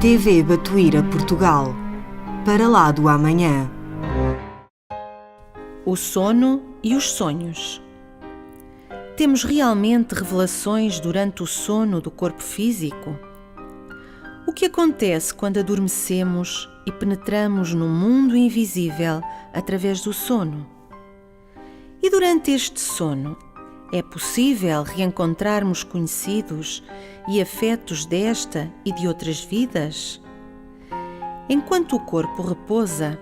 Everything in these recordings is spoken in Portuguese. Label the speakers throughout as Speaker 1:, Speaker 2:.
Speaker 1: TV Batuíra Portugal. Para lá do amanhã.
Speaker 2: O sono e os sonhos. Temos realmente revelações durante o sono do corpo físico? O que acontece quando adormecemos e penetramos no mundo invisível através do sono? E durante este sono, é possível reencontrarmos conhecidos e afetos desta e de outras vidas? Enquanto o corpo repousa,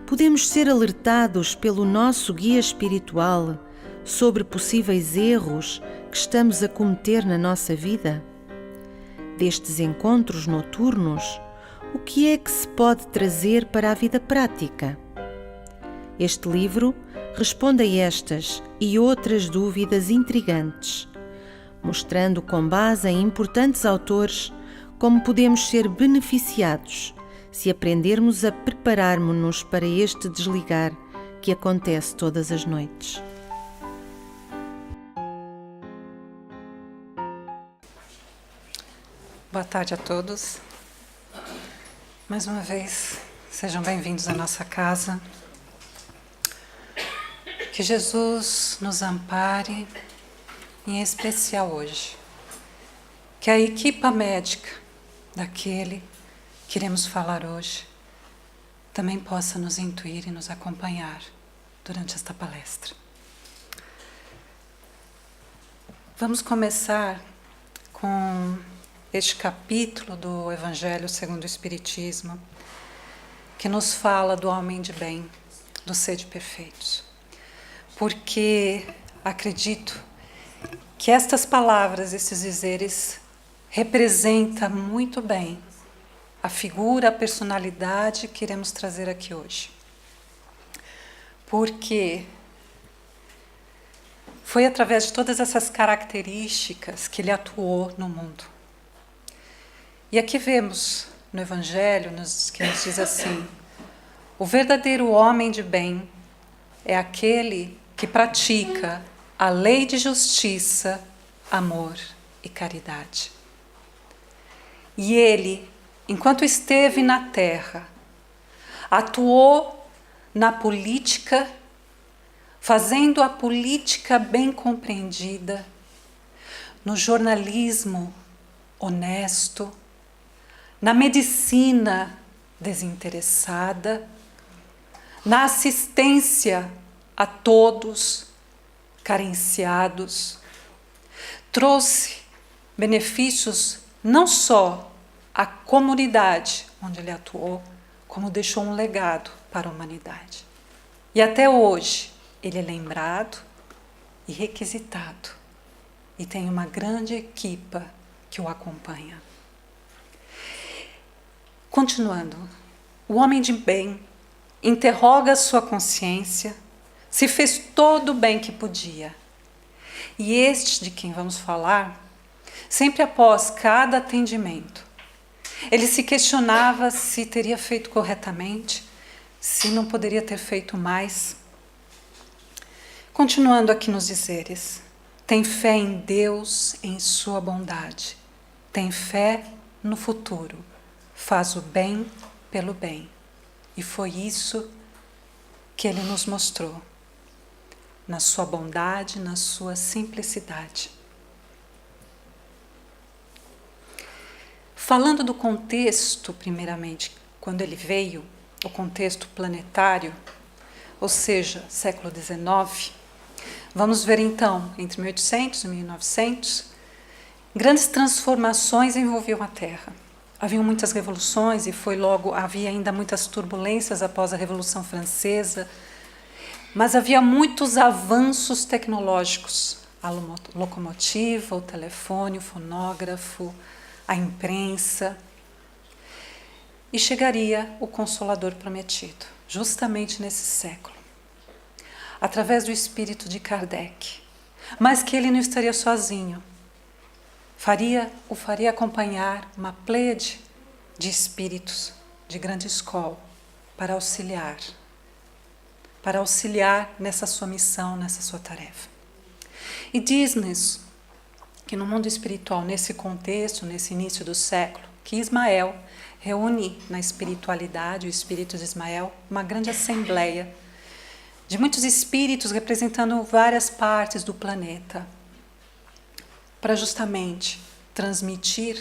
Speaker 2: podemos ser alertados pelo nosso guia espiritual sobre possíveis erros que estamos a cometer na nossa vida? Destes encontros noturnos, o que é que se pode trazer para a vida prática? Este livro responde a estas e outras dúvidas intrigantes, mostrando com base em importantes autores como podemos ser beneficiados se aprendermos a prepararmos-nos para este desligar que acontece todas as noites.
Speaker 3: Boa tarde a todos. Mais uma vez, sejam bem-vindos à nossa casa. Que Jesus nos ampare, em especial hoje. Que a equipa médica daquele que iremos falar hoje também possa nos intuir e nos acompanhar durante esta palestra. Vamos começar com este capítulo do Evangelho segundo o Espiritismo, que nos fala do homem de bem, do sede perfeitos. Porque acredito que estas palavras, esses dizeres, representam muito bem a figura, a personalidade que iremos trazer aqui hoje. Porque foi através de todas essas características que ele atuou no mundo. E aqui vemos no Evangelho que nos diz assim: o verdadeiro homem de bem é aquele que pratica a lei de justiça, amor e caridade. E ele, enquanto esteve na terra, atuou na política, fazendo a política bem compreendida, no jornalismo honesto, na medicina desinteressada, na assistência a todos carenciados, trouxe benefícios não só à comunidade onde ele atuou, como deixou um legado para a humanidade. E até hoje ele é lembrado e requisitado, e tem uma grande equipa que o acompanha. Continuando, o homem de bem interroga sua consciência, se fez todo o bem que podia. E este de quem vamos falar, sempre após cada atendimento, ele se questionava se teria feito corretamente, se não poderia ter feito mais. Continuando aqui nos dizeres, tem fé em Deus, em sua bondade, tem fé no futuro, faz o bem pelo bem. E foi isso que ele nos mostrou, na sua bondade, na sua simplicidade. Falando do contexto, primeiramente, quando ele veio, o contexto planetário, ou seja, século XIX, vamos ver então, entre 1800 e 1900, grandes transformações envolviam a Terra. Haviam muitas revoluções e havia ainda muitas turbulências após a Revolução Francesa, mas havia muitos avanços tecnológicos, a locomotiva, o telefone, o fonógrafo, a imprensa. E chegaria o Consolador prometido, justamente nesse século, através do espírito de Kardec, mas que ele não estaria sozinho. O faria acompanhar uma pleiade de espíritos de grande escola para auxiliar nessa sua missão, nessa sua tarefa. E diz-nos que no mundo espiritual, nesse contexto, nesse início do século, que Ismael reúne na espiritualidade, o espírito de Ismael, uma grande assembleia de muitos espíritos representando várias partes do planeta, para justamente transmitir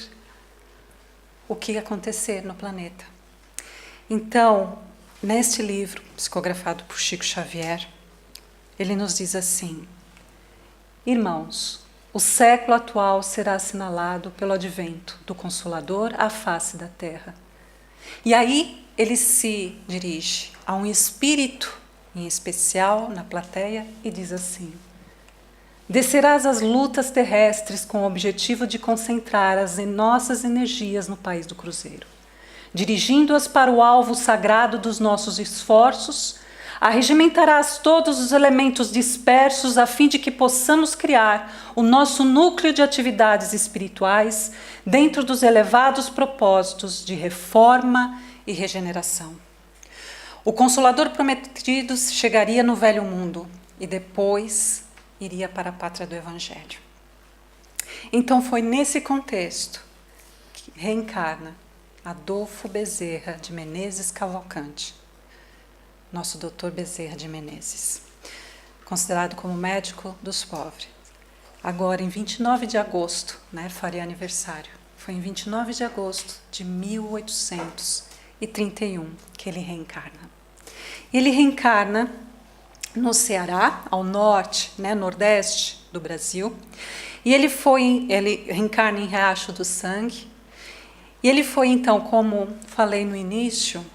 Speaker 3: o que ia acontecer no planeta. Então, neste livro, psicografado por Chico Xavier, ele nos diz assim: irmãos, o século atual será assinalado pelo advento do Consolador à face da Terra. E aí ele se dirige a um espírito em especial na plateia e diz assim: descerás as lutas terrestres com o objetivo de concentrar as nossas energias no país do Cruzeiro, dirigindo-as para o alvo sagrado dos nossos esforços. Arregimentarás todos os elementos dispersos a fim de que possamos criar o nosso núcleo de atividades espirituais dentro dos elevados propósitos de reforma e regeneração. O Consolador prometido chegaria no velho mundo e depois iria para a pátria do Evangelho. Então foi nesse contexto que reencarna Adolfo Bezerra de Menezes Cavalcante, nosso doutor Bezerra de Menezes, considerado como médico dos pobres. Agora, em 29 de agosto, faria aniversário, foi em 29 de agosto de 1831 que ele reencarna. Ele reencarna no Ceará, ao norte, nordeste do Brasil, e ele reencarna em Riacho do Sangue, e ele foi então, como falei no início,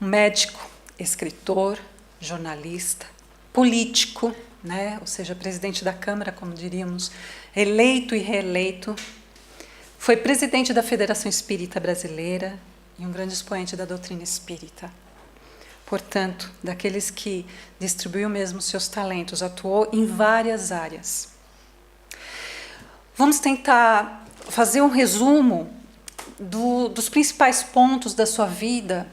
Speaker 3: um médico, escritor, jornalista, político, ou seja, presidente da Câmara, como diríamos, eleito e reeleito, foi presidente da Federação Espírita Brasileira e um grande expoente da doutrina espírita. Portanto, daqueles que distribuiu mesmo seus talentos, atuou em várias áreas. Vamos tentar fazer um resumo dos principais pontos da sua vida,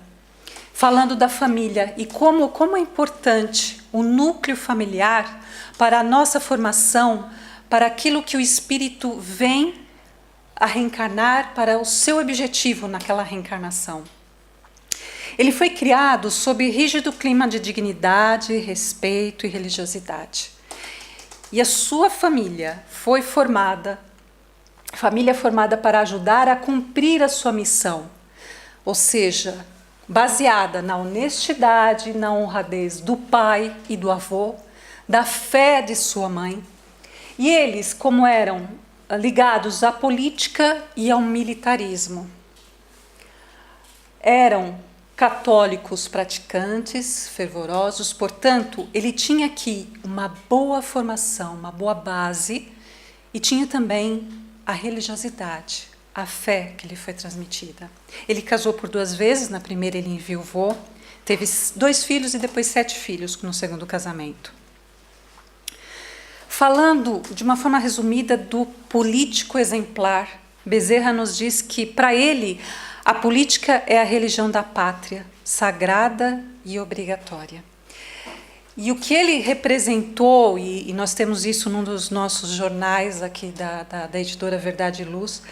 Speaker 3: falando da família e como é importante o núcleo familiar para a nossa formação, para aquilo que o espírito vem a reencarnar, para o seu objetivo naquela reencarnação. Ele foi criado sob rígido clima de dignidade, respeito e religiosidade. E a sua família foi formada para ajudar a cumprir a sua missão, ou seja, baseada na honestidade, na honradez do pai e do avô, da fé de sua mãe. E eles, como eram ligados à política e ao militarismo, eram católicos praticantes, fervorosos, portanto, ele tinha aqui uma boa formação, uma boa base, e tinha também a religiosidade, a fé que lhe foi transmitida. Ele casou por 2 vezes, na primeira ele enviuvou, teve 2 filhos e depois 7 filhos no segundo casamento. Falando de uma forma resumida do político exemplar, Bezerra nos diz que, para ele, a política é a religião da pátria, sagrada e obrigatória. E o que ele representou, e nós temos isso num dos nossos jornais aqui da editora Verdade e Luz,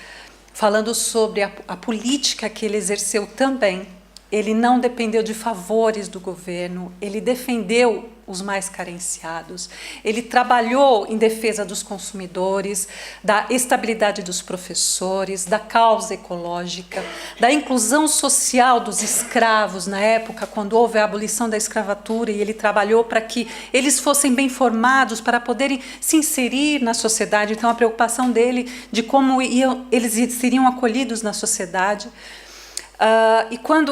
Speaker 3: falando sobre a política que ele exerceu também. Ele não dependeu de favores do governo, ele defendeu os mais carenciados, ele trabalhou em defesa dos consumidores, da estabilidade dos professores, da causa ecológica, da inclusão social dos escravos na época, quando houve a abolição da escravatura, e ele trabalhou para que eles fossem bem formados, para poderem se inserir na sociedade. Então, a preocupação dele de como eles seriam acolhidos na sociedade.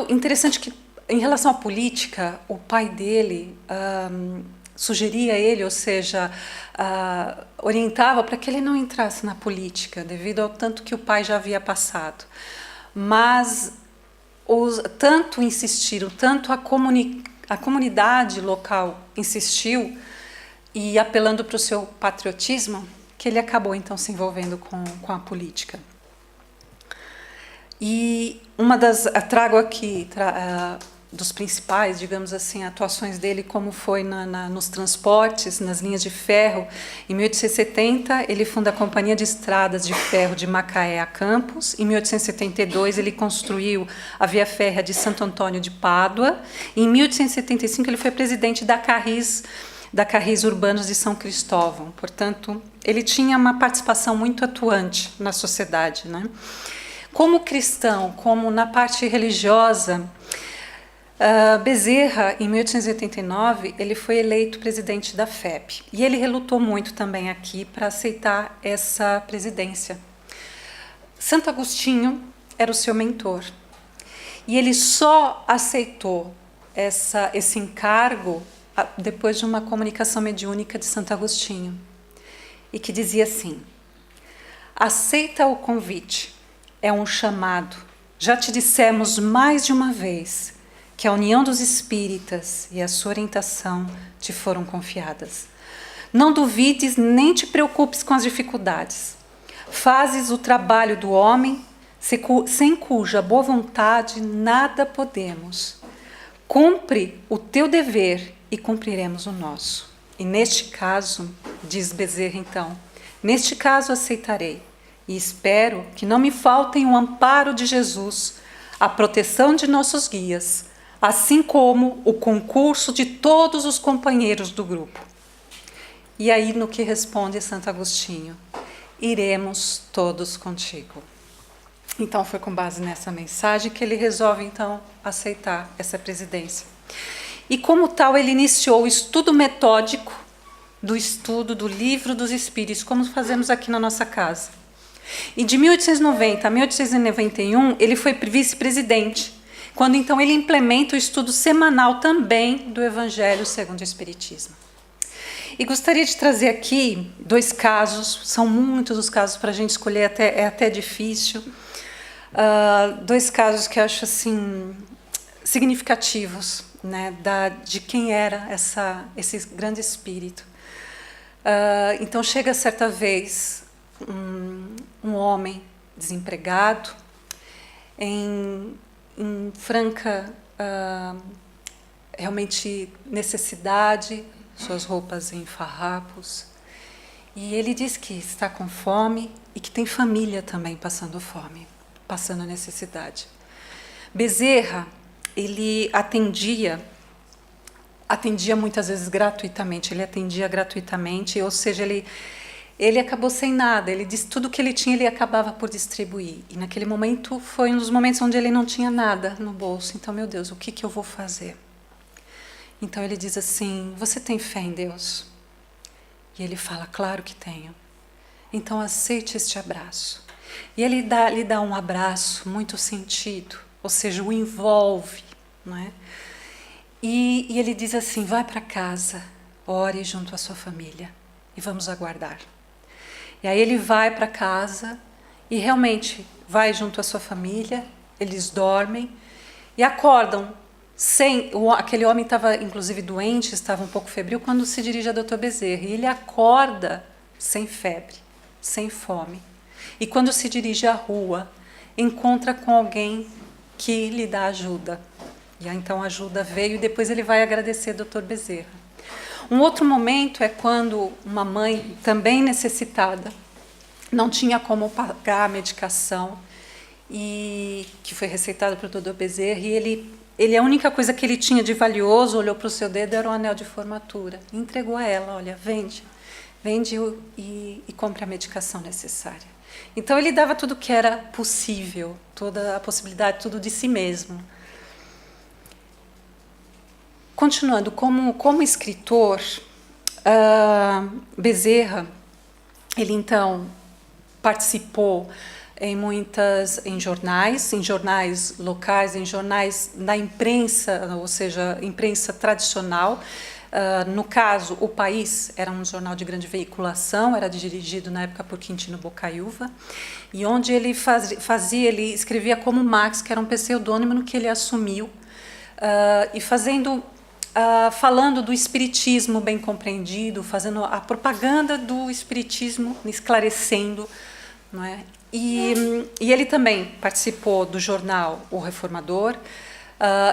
Speaker 3: Interessante que, em relação à política, o pai dele sugeria a ele, ou seja, orientava para que ele não entrasse na política, devido ao tanto que o pai já havia passado. Mas tanto insistiram, tanto a comunidade local insistiu, e apelando para o seu patriotismo, que ele acabou então se envolvendo com a política. E trago aqui dos principais, digamos assim, atuações dele, como foi nos transportes, nas linhas de ferro. Em 1870, ele funda a Companhia de Estradas de Ferro de Macaé a Campos. Em 1872, ele construiu a Via Férrea de Santo Antônio de Pádua. E em 1875, ele foi presidente da Carris Urbanos de São Cristóvão. Portanto, ele tinha uma participação muito atuante na sociedade, né? Como cristão, como na parte religiosa, Bezerra, em 1889, ele foi eleito presidente da FEB. E ele relutou muito também aqui para aceitar essa presidência. Santo Agostinho era o seu mentor. E ele só aceitou esse encargo depois de uma comunicação mediúnica de Santo Agostinho. E que dizia assim: aceita o convite, é um chamado. Já te dissemos mais de uma vez que a união dos espíritas e a sua orientação te foram confiadas. Não duvides nem te preocupes com as dificuldades. Fazes o trabalho do homem, sem cuja boa vontade nada podemos. Cumpre o teu dever e cumpriremos o nosso. E neste caso, diz Bezerra então, neste caso aceitarei e espero que não me faltem o amparo de Jesus, a proteção de nossos guias, assim como o concurso de todos os companheiros do grupo. E aí no que responde Santo Agostinho: iremos todos contigo. Então foi com base nessa mensagem que ele resolve então aceitar essa presidência. E como tal ele iniciou o estudo metódico do estudo do Livro dos Espíritos, como fazemos aqui na nossa casa. E de 1890 a 1891 ele foi vice-presidente, quando então ele implementa o estudo semanal também do Evangelho segundo o Espiritismo. E gostaria de trazer aqui 2 casos, são muitos os casos para a gente escolher, é até difícil, 2 casos que eu acho assim, significativos, né, de quem era esse grande espírito. Então chega certa vez um homem desempregado, em franca realmente necessidade, suas roupas em farrapos, e ele diz que está com fome e que tem família também passando fome, passando necessidade. Bezerra, ele atendia muitas vezes gratuitamente, ou seja, ele acabou sem nada, ele disse tudo que ele tinha, ele acabava por distribuir. E naquele momento foi um dos momentos onde ele não tinha nada no bolso. Então, meu Deus, o que eu vou fazer? Então ele diz assim: você tem fé em Deus? E ele fala: claro que tenho. Então aceite este abraço. E ele lhe dá um abraço muito sentido, ou seja, o envolve, não é? E ele diz assim: vai para casa, ore junto à sua família e vamos aguardar. E aí ele vai para casa e realmente vai junto à sua família, eles dormem e acordam aquele homem estava inclusive doente, estava um pouco febril, quando se dirige a Dr. Bezerra, e ele acorda sem febre, sem fome. E quando se dirige à rua, encontra com alguém que lhe dá ajuda. E então a ajuda veio e depois ele vai agradecer ao Dr. Bezerra. Um outro momento é quando uma mãe, também necessitada, não tinha como pagar a medicação, e que foi receitada pelo Dr. Bezerra, e ele, a única coisa que ele tinha de valioso, olhou para o seu dedo, era um anel de formatura. E entregou a ela: olha, vende e compre a medicação necessária. Então ele dava tudo que era possível, toda a possibilidade, tudo de si mesmo. Continuando, como escritor, Bezerra, ele então participou em jornais locais, em jornais da imprensa, ou seja, imprensa tradicional. No caso, O País era um jornal de grande veiculação, era dirigido na época por Quintino Bocaiúva, e onde ele ele escrevia como Max, que era um pseudônimo no que ele assumiu, e falando do espiritismo bem compreendido, fazendo a propaganda do espiritismo, esclarecendo, não é? E ele também participou do jornal O Reformador,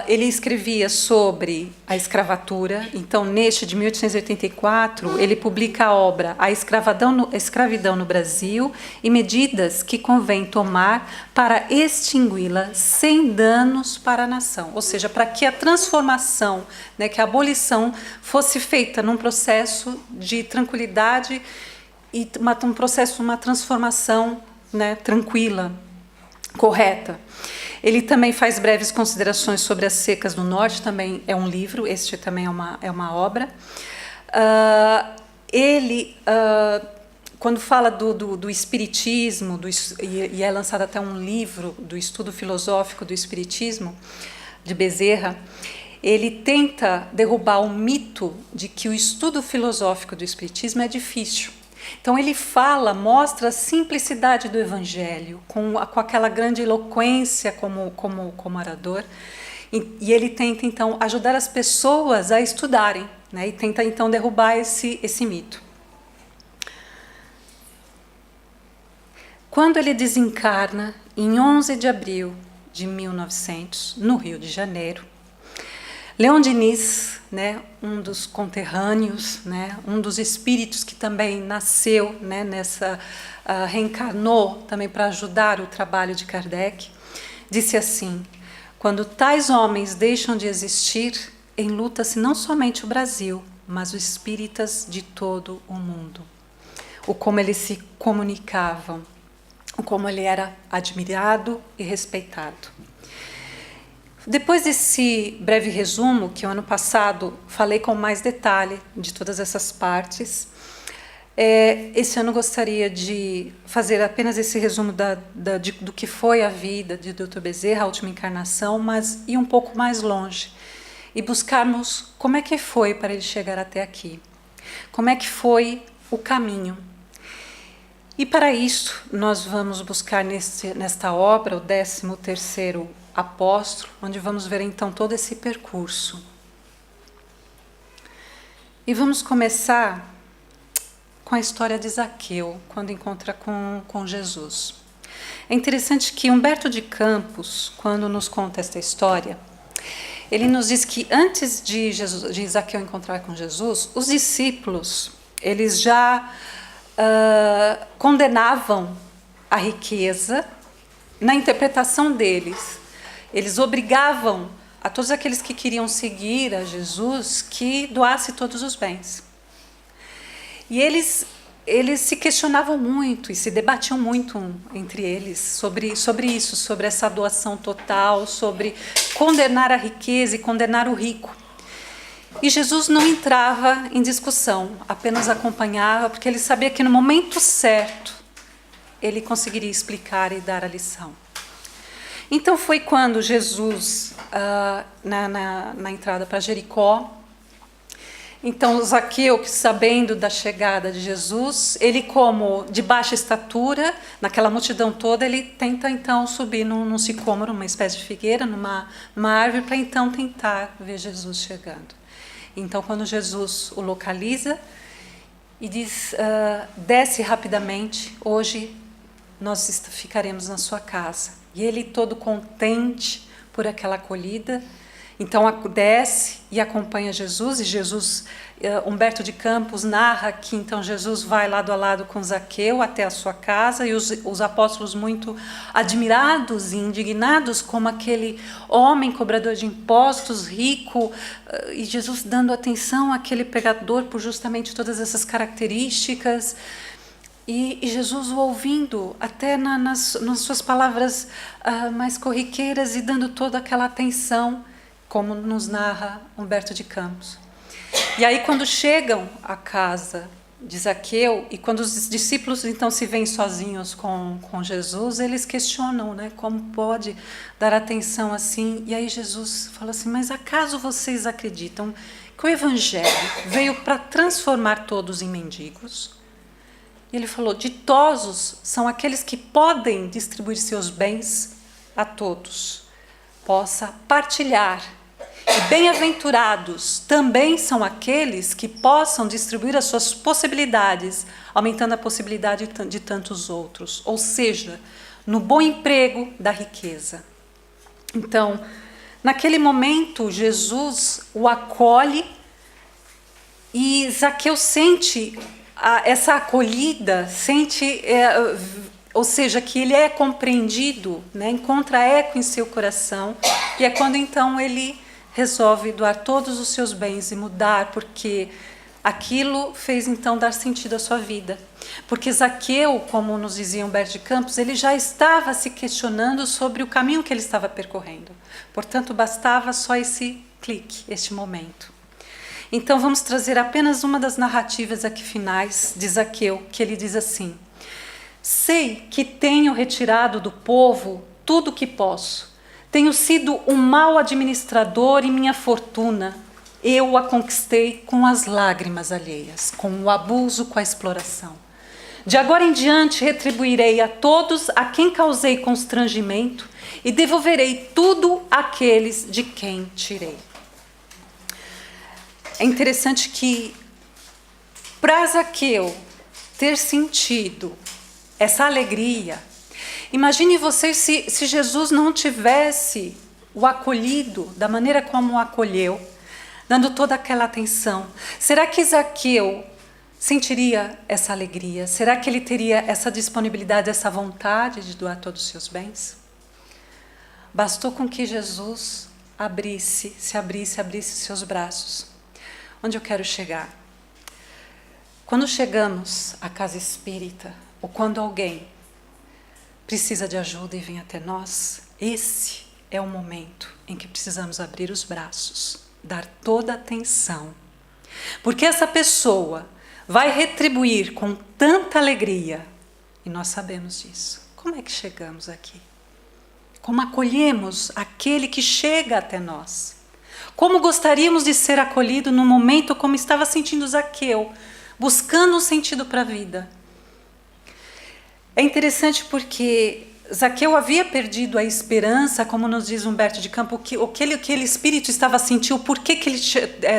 Speaker 3: Ele escrevia sobre a escravatura. Então, neste de 1884, ele publica a obra A Escravidão no Brasil e Medidas que Convém Tomar para Extingui-la sem danos para a nação. Ou seja, para que a transformação, né, que a abolição fosse feita num processo de tranquilidade e uma transformação, né, tranquila, correta. Ele também faz breves considerações sobre as secas do norte, também é um livro, este também é uma obra. Quando fala do espiritismo, e é lançado até um livro do estudo filosófico do espiritismo, de Bezerra, ele tenta derrubar o mito de que o estudo filosófico do espiritismo é difícil. Então ele mostra a simplicidade do evangelho, com aquela grande eloquência como orador, e ele tenta então ajudar as pessoas a estudarem, né, e tenta então derrubar esse mito. Quando ele desencarna, em 11 de abril de 1900, no Rio de Janeiro, Leon Denis, né, um dos conterrâneos, né, um dos espíritos que também nasceu, né, reencarnou também para ajudar o trabalho de Kardec, disse assim: quando tais homens deixam de existir, enluta-se não somente o Brasil, mas os espíritas de todo o mundo. O como eles se comunicavam, o como ele era admirado e respeitado. Depois desse breve resumo, que o ano passado falei com mais detalhe de todas essas partes, esse ano gostaria de fazer apenas esse resumo do que foi a vida de Dr. Bezerra, a última encarnação, mas ir um pouco mais longe e buscarmos como é que foi para ele chegar até aqui, como é que foi o caminho. E para isso nós vamos buscar nesta obra o 13º Apóstolo, onde vamos ver então todo esse percurso. E vamos começar com a história de Zaqueu, quando encontra com Jesus. É interessante que Humberto de Campos, quando nos conta esta história, ele nos diz que antes de Zaqueu encontrar com Jesus, os discípulos, eles já condenavam a riqueza na interpretação deles. Eles obrigavam a todos aqueles que queriam seguir a Jesus que doasse todos os bens. E eles se questionavam muito e se debatiam muito entre eles sobre isso, sobre essa doação total, sobre condenar a riqueza e condenar o rico. E Jesus não entrava em discussão, apenas acompanhava, porque ele sabia que no momento certo ele conseguiria explicar e dar a lição. Então foi quando Jesus, na entrada para Jericó, então Zaqueu, sabendo da chegada de Jesus, ele como de baixa estatura, naquela multidão toda, ele tenta então subir num sicômoro, uma espécie de figueira, numa árvore, para então tentar ver Jesus chegando. Então quando Jesus o localiza e diz, desce rapidamente, hoje nós ficaremos na sua casa. E ele todo contente por aquela acolhida, então desce e acompanha Jesus, e Jesus, Humberto de Campos narra que então Jesus vai lado a lado com Zaqueu até a sua casa, e os apóstolos muito admirados e indignados como aquele homem cobrador de impostos, rico, e Jesus dando atenção àquele pecador por justamente todas essas características. E Jesus o ouvindo, até nas suas palavras mais corriqueiras, e dando toda aquela atenção, como nos narra Humberto de Campos. E aí quando chegam à casa de Zaqueu, e quando os discípulos então se veem sozinhos com Jesus, eles questionam, né, como pode dar atenção assim. E aí Jesus fala assim: mas acaso vocês acreditam que o Evangelho veio para transformar todos em mendigos? Ele falou: ditosos são aqueles que podem distribuir seus bens a todos, possa partilhar. E bem-aventurados também são aqueles que possam distribuir as suas possibilidades, aumentando a possibilidade de tantos outros. Ou seja, no bom emprego da riqueza. Então, Naquele momento, Jesus o acolhe e Zaqueu sente essa acolhida, ou seja, que ele é compreendido, né? Encontra eco em seu coração, e é quando então ele resolve doar todos os seus bens e mudar, porque aquilo fez então dar sentido à sua vida. Porque Zaqueu, como nos dizia Humberto de Campos, ele já estava se questionando sobre o caminho que ele estava percorrendo. Portanto, bastava só esse clique, este momento. Então vamos trazer apenas uma das narrativas aqui finais de Zaqueu, que ele diz assim: sei que tenho retirado do povo tudo o que posso. Tenho sido um mau administrador e minha fortuna eu a conquistei com as lágrimas alheias, com o abuso, com a exploração. De agora em diante retribuirei a todos a quem causei constrangimento e devolverei tudo àqueles de quem tirei. É interessante que, para Zaqueu ter sentido essa alegria, imagine vocês se Jesus não tivesse o acolhido da maneira como o acolheu, dando toda aquela atenção. Será que Zaqueu sentiria essa alegria? Será que ele teria essa disponibilidade, essa vontade de doar todos os seus bens? Bastou com que Jesus abrisse seus braços. Onde eu quero chegar? Quando chegamos à casa espírita, ou quando alguém precisa de ajuda e vem até nós, esse é o momento em que precisamos abrir os braços, dar toda a atenção. Porque essa pessoa vai retribuir com tanta alegria, e nós sabemos disso. Como é que chegamos aqui? Como acolhemos aquele que chega até nós? Como gostaríamos de ser acolhido no momento como estava sentindo Zaqueu, buscando um sentido para a vida? É interessante porque Zaqueu havia perdido a esperança, como nos diz Humberto de Campos, que aquele espírito estava sentindo, por que ele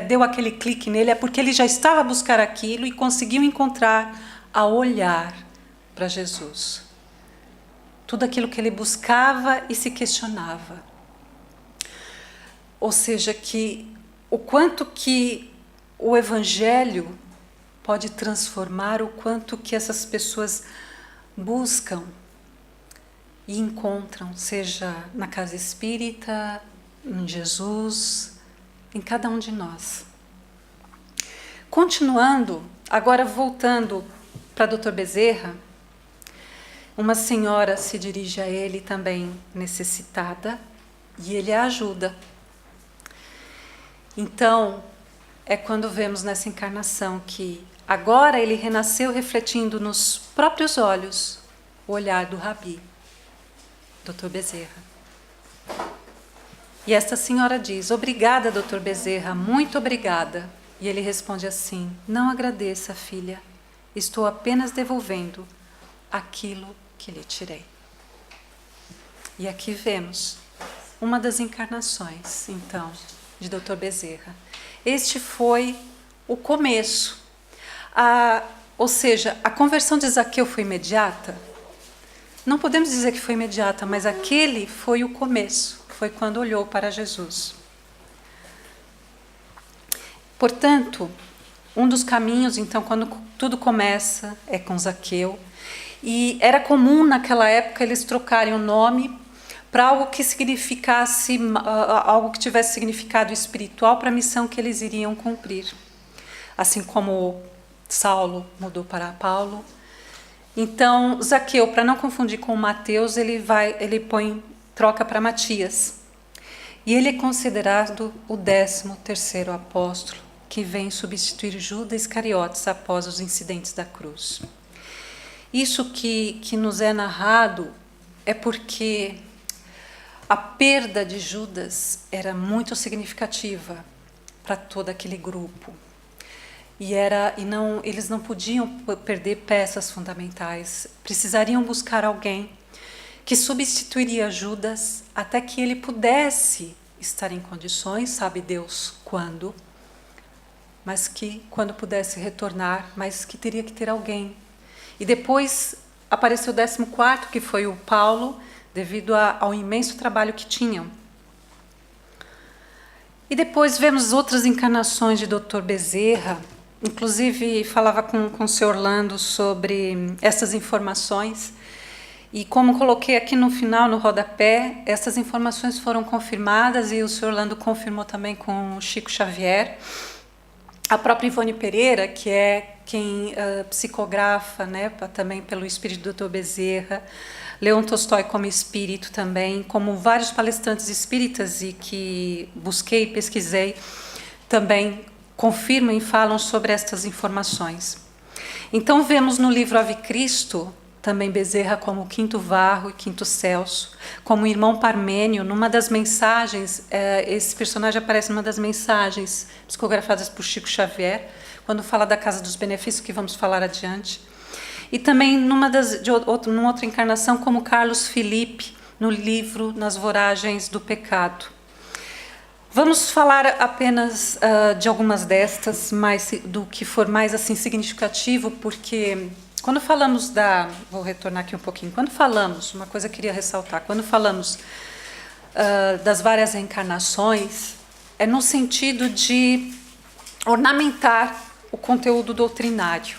Speaker 3: deu aquele clique nele, é porque ele já estava a buscar aquilo e conseguiu encontrar a olhar para Jesus. Tudo aquilo que ele buscava e se questionava. Ou seja, que o quanto que o Evangelho pode transformar, o quanto que essas pessoas buscam e encontram, seja na casa espírita, em Jesus, em cada um de nós. Continuando, agora voltando para Dr. Bezerra, uma senhora se dirige a ele também necessitada e ele a ajuda. Então, é quando vemos nessa encarnação que agora ele renasceu refletindo nos próprios olhos o olhar do Rabi, Dr. Bezerra. E esta senhora diz: obrigada, Dr. Bezerra, muito obrigada. E ele responde assim: não agradeça, filha, estou apenas devolvendo aquilo que lhe tirei. E aqui vemos uma das encarnações, então, de Dr. Bezerra. Este foi o começo. Ou seja, a conversão de Zaqueu foi imediata? Não podemos dizer que foi imediata, mas aquele foi o começo. Foi quando olhou para Jesus. Portanto, um dos caminhos, então, quando tudo começa, é com Zaqueu. E era comum naquela época eles trocarem o nome para algo que significasse, algo que tivesse significado espiritual para a missão que eles iriam cumprir. Assim como Saulo mudou para Paulo. Então, Zaqueu, para não confundir com Mateus, ele troca para Matias. E ele é considerado o 13º apóstolo, que vem substituir Judas Iscariotes após os incidentes da cruz. Isso que nos é narrado é porque a perda de Judas era muito significativa para todo aquele grupo. Eles não podiam perder peças fundamentais. Precisariam buscar alguém que substituiria Judas até que ele pudesse estar em condições, sabe Deus quando, mas que quando pudesse retornar, mas que teria que ter alguém. E depois apareceu o 14º, que foi o Paulo, devido ao imenso trabalho que tinham. E depois vemos outras encarnações de Dr. Bezerra. Inclusive, falava com o Sr. Orlando sobre essas informações. E como coloquei aqui no final, no rodapé, essas informações foram confirmadas e o Sr. Orlando confirmou também com o Chico Xavier. A própria Ivone Pereira, que é quem psicografa, né, também pelo espírito do Dr. Bezerra, Leon Tolstói como espírito também, como vários palestrantes espíritas e que busquei, pesquisei, também confirmam e falam sobre estas informações. Então vemos no livro Ave Cristo, também Bezerra como Quinto Varro e Quinto Celso, como o irmão Parmênio, numa das mensagens, esse personagem aparece numa das mensagens psicografadas por Chico Xavier, quando fala da Casa dos Benefícios, que vamos falar adiante. E também numa outra encarnação, como Carlos Felipe, no livro Nas Voragens do Pecado. Vamos falar apenas de algumas destas, mais, do que for mais assim, significativo, porque quando falamos vou retornar aqui um pouquinho, quando falamos, uma coisa que eu queria ressaltar, quando falamos das várias reencarnações, é no sentido de ornamentar o conteúdo doutrinário,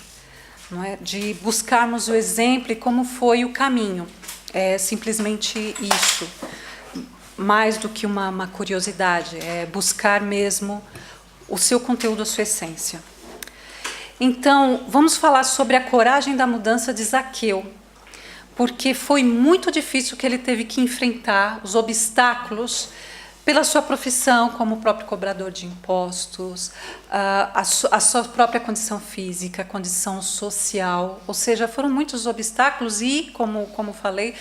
Speaker 3: não é? De buscarmos o exemplo e como foi o caminho. É simplesmente isso, mais do que uma curiosidade, é buscar mesmo o seu conteúdo, a sua essência. Então, vamos falar sobre a coragem da mudança de Zaqueu, porque foi muito difícil que ele teve que enfrentar os obstáculos pela sua profissão como próprio cobrador de impostos, a sua própria condição física, condição social, ou seja, foram muitos obstáculos e, como falei,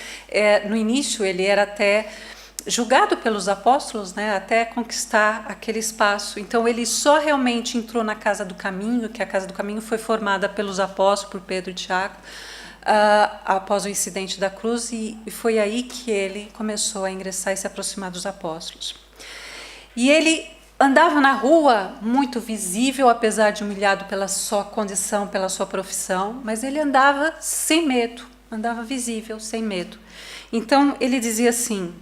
Speaker 3: no início ele era até julgado pelos apóstolos, né, até conquistar aquele espaço. Então ele só realmente entrou na Casa do Caminho, que a Casa do Caminho foi formada pelos apóstolos, por Pedro e Tiago, após o incidente da cruz, e foi aí que ele começou a ingressar e se aproximar dos apóstolos. E ele andava na rua muito visível, apesar de humilhado pela sua condição, pela sua profissão, mas ele andava sem medo, andava visível, sem medo. Então ele dizia assim: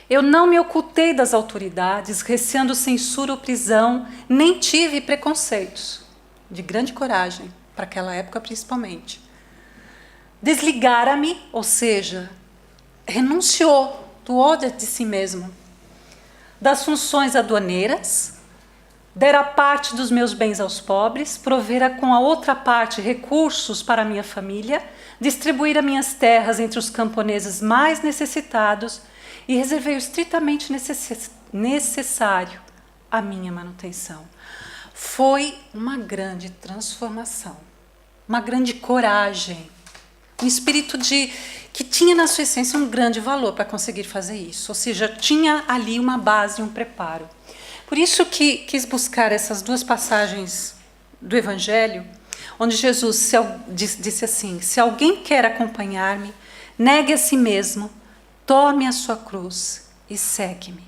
Speaker 3: eu não me ocultei das autoridades, receando censura ou prisão, nem tive preconceitos. De grande coragem, para aquela época principalmente. Desligara-me, ou seja, renunciou do ódio de si mesmo, das funções aduaneiras, dera parte dos meus bens aos pobres, provera com a outra parte recursos para a minha família, distribuíra minhas terras entre os camponeses mais necessitados e reservei o estritamente necessário à minha manutenção. Foi uma grande transformação, uma grande coragem, um espírito que tinha na sua essência um grande valor para conseguir fazer isso, ou seja, tinha ali uma base, um preparo. Por isso que quis buscar essas duas passagens do Evangelho, onde Jesus disse assim: se alguém quer acompanhar-me, negue a si mesmo, tome a sua cruz e segue-me.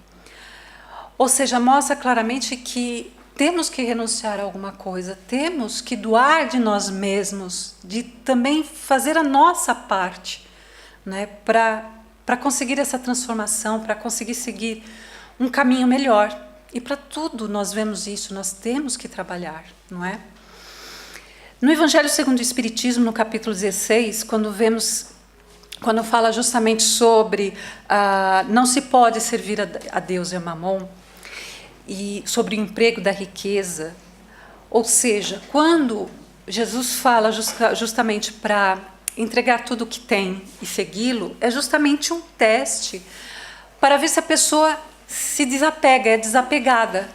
Speaker 3: Ou seja, mostra claramente que temos que renunciar a alguma coisa, temos que doar de nós mesmos, de também fazer a nossa parte, né, para conseguir essa transformação, para conseguir seguir um caminho melhor. E para tudo nós vemos isso, nós temos que trabalhar, não é? No Evangelho segundo o Espiritismo, no capítulo 16, quando fala justamente sobre não se pode servir a Deus e a Mamon, e sobre o emprego da riqueza, ou seja, quando Jesus fala justamente para entregar tudo o que tem e segui-lo, é justamente um teste para ver se a pessoa se desapega, é desapegada.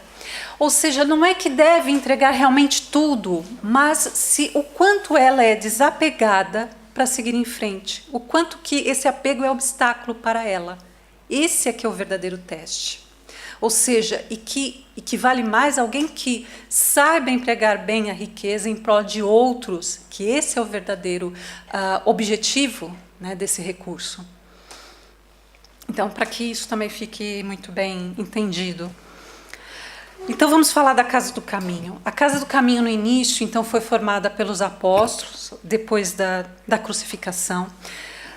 Speaker 3: Ou seja, não é que deve entregar realmente tudo, mas o quanto ela é desapegada para seguir em frente, o quanto que esse apego é obstáculo para ela. Esse é que é o verdadeiro teste. Ou seja, e que vale mais alguém que saiba empregar bem a riqueza em prol de outros, que esse é o verdadeiro objetivo, né, desse recurso. Então, para que isso também fique muito bem entendido. Então, vamos falar da Casa do Caminho. A Casa do Caminho, no início, então, foi formada pelos apóstolos, depois da crucificação.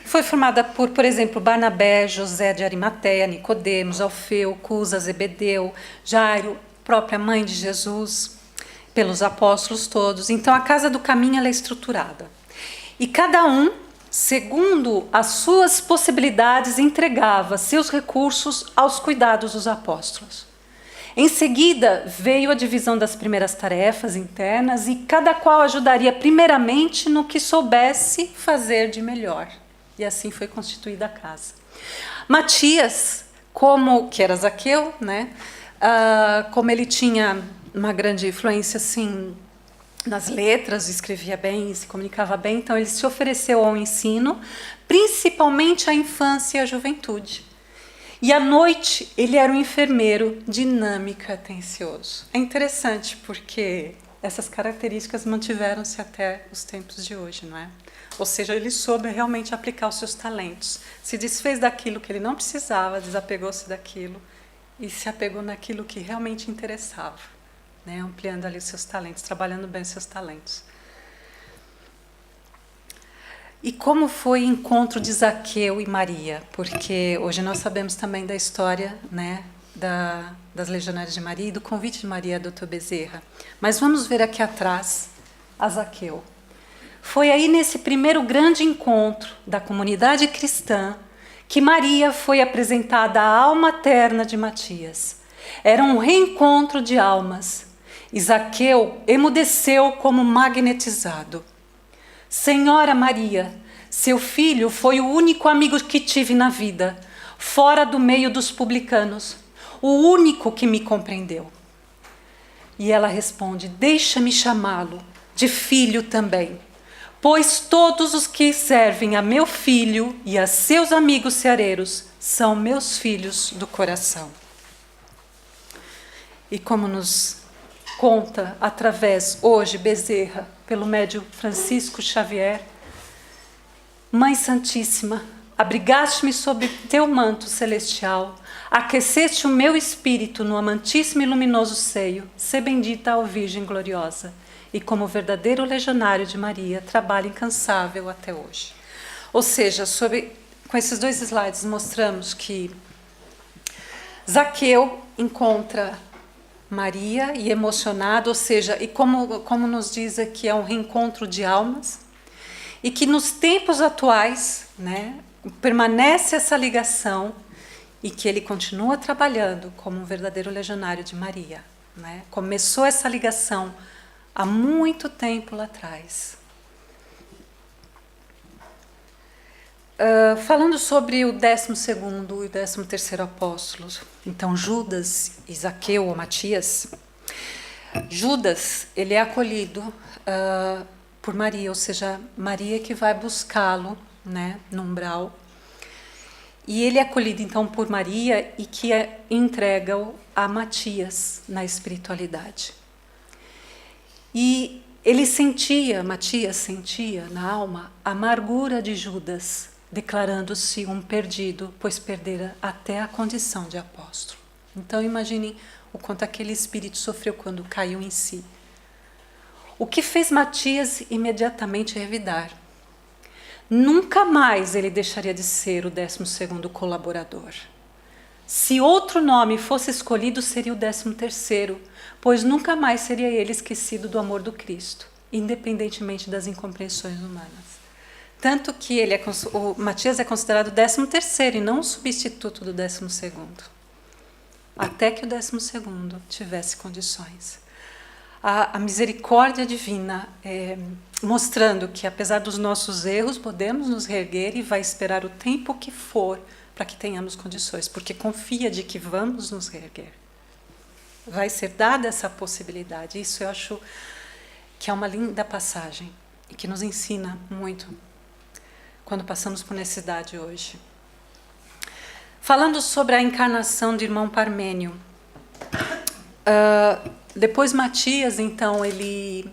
Speaker 3: Foi formada por exemplo, Barnabé, José de Arimateia, Nicodemos, Alfeu, Cusa, Zebedeu, Jairo, própria mãe de Jesus, pelos apóstolos todos. Então, a Casa do Caminho ela é estruturada. E cada um, segundo as suas possibilidades, entregava seus recursos aos cuidados dos apóstolos. Em seguida, veio a divisão das primeiras tarefas internas e cada qual ajudaria primeiramente no que soubesse fazer de melhor. E assim foi constituída a casa. Matias, que era Zaqueu, né? Como ele tinha uma grande influência assim, nas letras, escrevia bem, se comunicava bem, então ele se ofereceu ao ensino, principalmente à infância e à juventude. E à noite ele era um enfermeiro dinâmico e atencioso. É interessante porque essas características mantiveram-se até os tempos de hoje, não é? Ou seja, ele soube realmente aplicar os seus talentos. Se desfez daquilo que ele não precisava, desapegou-se daquilo e se apegou naquilo que realmente interessava, né? Ampliando ali os seus talentos, trabalhando bem os seus talentos. E como foi o encontro de Zaqueu e Maria? Porque hoje nós sabemos também da história, né, das Legionárias de Maria e do convite de Maria a Dr. Bezerra. Mas vamos ver aqui atrás a Zaqueu. Foi aí nesse primeiro grande encontro da comunidade cristã que Maria foi apresentada à alma terna de Matias. Era um reencontro de almas. E Zaqueu emudeceu como magnetizado. Senhora Maria, seu filho foi o único amigo que tive na vida, fora do meio dos publicanos, o único que me compreendeu. E ela responde: deixa-me chamá-lo de filho também, pois todos os que servem a meu filho e a seus amigos ceareiros são meus filhos do coração. E como nos conta através hoje Bezerra, pelo médium Francisco Xavier: Mãe Santíssima, abrigaste-me sob teu manto celestial, aqueceste o meu espírito no amantíssimo e luminoso seio, sê bendita a Virgem gloriosa, e como verdadeiro legionário de Maria, trabalho incansável até hoje. Ou seja, com esses dois slides mostramos que Zaqueu encontra Maria e emocionado, ou seja, e como nos diz aqui, é um reencontro de almas, e que nos tempos atuais, né, permanece essa ligação e que ele continua trabalhando como um verdadeiro legionário de Maria, né? Começou essa ligação há muito tempo lá atrás. Falando sobre o 12º e o 13º apóstolos, então Judas e Zaqueu ou Matias. Judas, ele é acolhido por Maria, ou seja, Maria que vai buscá-lo, né, no umbral. E ele é acolhido então por Maria e que entrega-o a Matias na espiritualidade. E Matias sentia na alma a amargura de Judas, declarando-se um perdido, pois perdera até a condição de apóstolo. Então imaginem o quanto aquele espírito sofreu quando caiu em si. O que fez Matias imediatamente revidar. Nunca mais ele deixaria de ser o 12º colaborador. Se outro nome fosse escolhido, seria o 13º, pois nunca mais seria ele esquecido do amor do Cristo, independentemente das incompreensões humanas. Tanto que o Matias é considerado o 13º e não o substituto do 12º, até que o 12º tivesse condições. A misericórdia divina, mostrando que apesar dos nossos erros, podemos nos reerguer e vai esperar o tempo que for para que tenhamos condições, porque confia de que vamos nos reerguer. Vai ser dada essa possibilidade. Isso eu acho que é uma linda passagem e que nos ensina muito quando passamos por necessidade hoje. Falando sobre a encarnação do irmão Parmênio, depois Matias, então, ele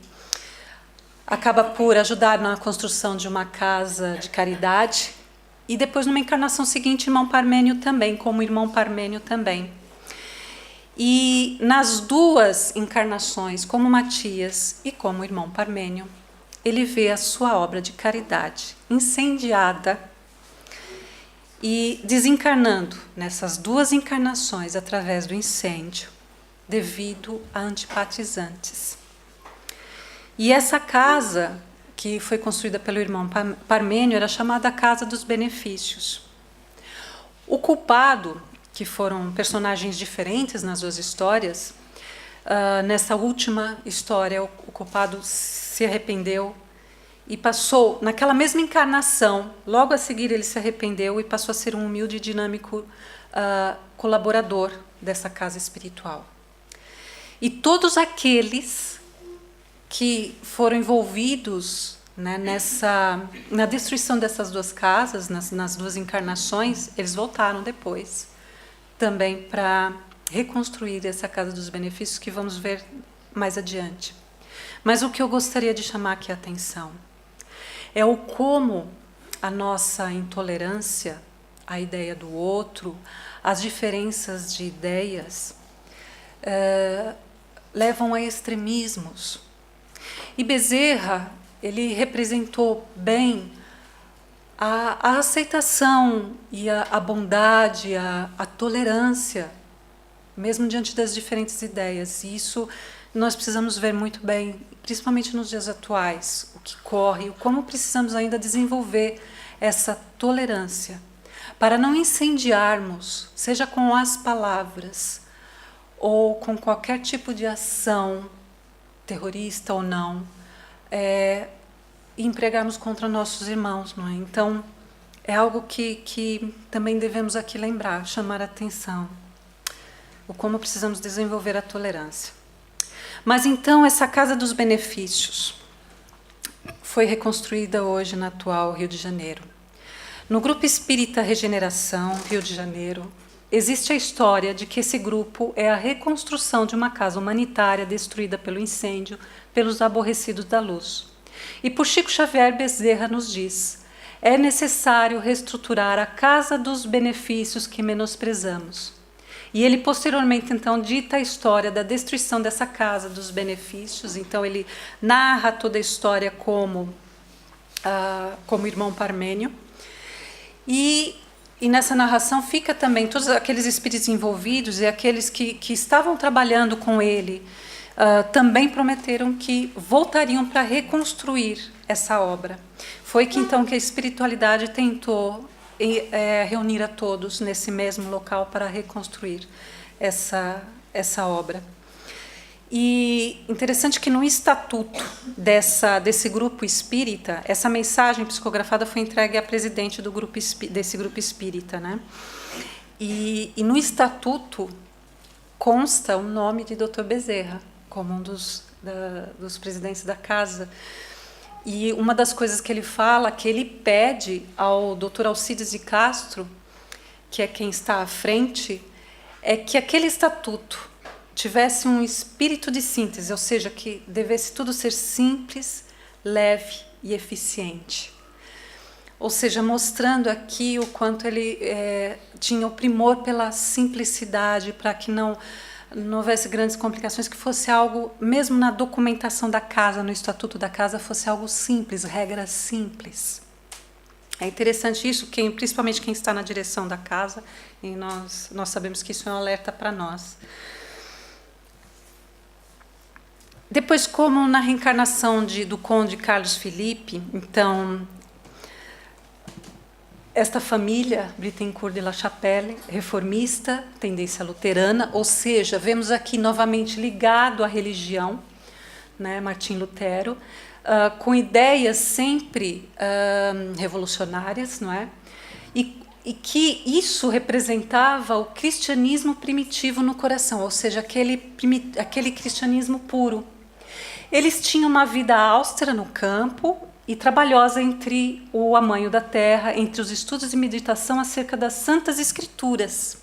Speaker 3: acaba por ajudar na construção de uma casa de caridade. E depois, numa encarnação seguinte, irmão Parmênio também, como irmão Parmênio também. E nas duas encarnações, como Matias e como irmão Parmênio, ele vê a sua obra de caridade incendiada e desencarnando nessas 2 encarnações através do incêndio, devido a antipatizantes. E essa casa, que foi construída pelo irmão Parmênio, era chamada Casa dos Benefícios. O culpado, que foram personagens diferentes nas 2 histórias, nessa última história, o culpado se arrependeu e passou, naquela mesma encarnação, logo a seguir ele se arrependeu e passou a ser um humilde e dinâmico colaborador dessa casa espiritual. E todos aqueles que foram envolvidos, né, na destruição dessas 2 casas, nas 2 encarnações, eles voltaram depois também para reconstruir essa Casa dos Benefícios, que vamos ver mais adiante. Mas o que eu gostaria de chamar aqui a atenção é o como a nossa intolerância à ideia do outro, as diferenças de ideias, levam a extremismos. E Bezerra, ele representou bem a aceitação e a bondade, a tolerância, mesmo diante das diferentes ideias. E isso nós precisamos ver muito bem, principalmente nos dias atuais, o que corre, como precisamos ainda desenvolver essa tolerância, para não incendiarmos, seja com as palavras ou com qualquer tipo de ação, terrorista ou não, e empregarmos contra nossos irmãos, não é? Então, é algo que também devemos aqui lembrar, chamar a atenção, o como precisamos desenvolver a tolerância. Mas então, essa Casa dos Benefícios foi reconstruída hoje no atual Rio de Janeiro. No Grupo Espírita Regeneração, Rio de Janeiro, existe a história de que esse grupo é a reconstrução de uma casa humanitária destruída pelo incêndio pelos aborrecidos da luz. E por Chico Xavier, Bezerra nos diz: é necessário reestruturar a Casa dos Benefícios que menosprezamos. E ele posteriormente, então, dita a história da destruição dessa Casa dos Benefícios. Então, ele narra toda a história como irmão Parmênio. E nessa narração fica também todos aqueles espíritos envolvidos e aqueles que estavam trabalhando com ele, também prometeram que voltariam para reconstruir essa obra. Foi que então que a espiritualidade tentou reunir a todos nesse mesmo local para reconstruir essa obra. E interessante que no estatuto desse grupo espírita, essa mensagem psicografada foi entregue à presidente desse grupo espírita, né? E no estatuto consta o nome de Dr. Bezerra como um dos presidentes da casa. E uma das coisas que ele fala, que ele pede ao Dr. Alcides de Castro, que é quem está à frente, é que aquele estatuto tivesse um espírito de síntese, ou seja, que devesse tudo ser simples, leve e eficiente. Ou seja, mostrando aqui o quanto ele tinha o primor pela simplicidade, para que não houvesse grandes complicações, que fosse algo, mesmo na documentação da casa, no estatuto da casa, fosse algo simples, regras simples. É interessante isso, principalmente quem está na direção da casa, e nós sabemos que isso é um alerta para nós. Depois, como na reencarnação do conde Carlos Felipe, então, esta família, Bittencourt de La Chapelle, reformista, tendência luterana, ou seja, vemos aqui novamente ligado à religião, né, Martim Lutero, com ideias sempre revolucionárias, não é? E que isso representava o cristianismo primitivo no coração, ou seja, aquele cristianismo puro. Eles tinham uma vida austera no campo e trabalhosa entre o amanho da terra, entre os estudos e meditação acerca das Santas Escrituras.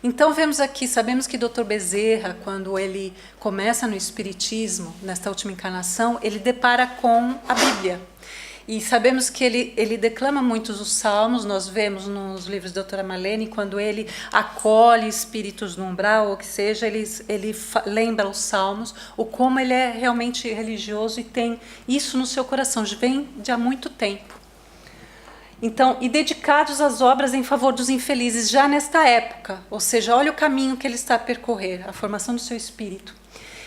Speaker 3: Então vemos aqui, sabemos que Dr. Bezerra, quando ele começa no Espiritismo, nesta última encarnação, ele depara com a Bíblia. E sabemos que ele declama muitos os salmos, nós vemos nos livros da doutora Marlene, quando ele acolhe espíritos no umbral, ou que seja, ele lembra os salmos, o como ele é realmente religioso e tem isso no seu coração, vem de há muito tempo. Então, e dedicados às obras em favor dos infelizes já nesta época, ou seja, olha o caminho que ele está a percorrer, a formação do seu espírito.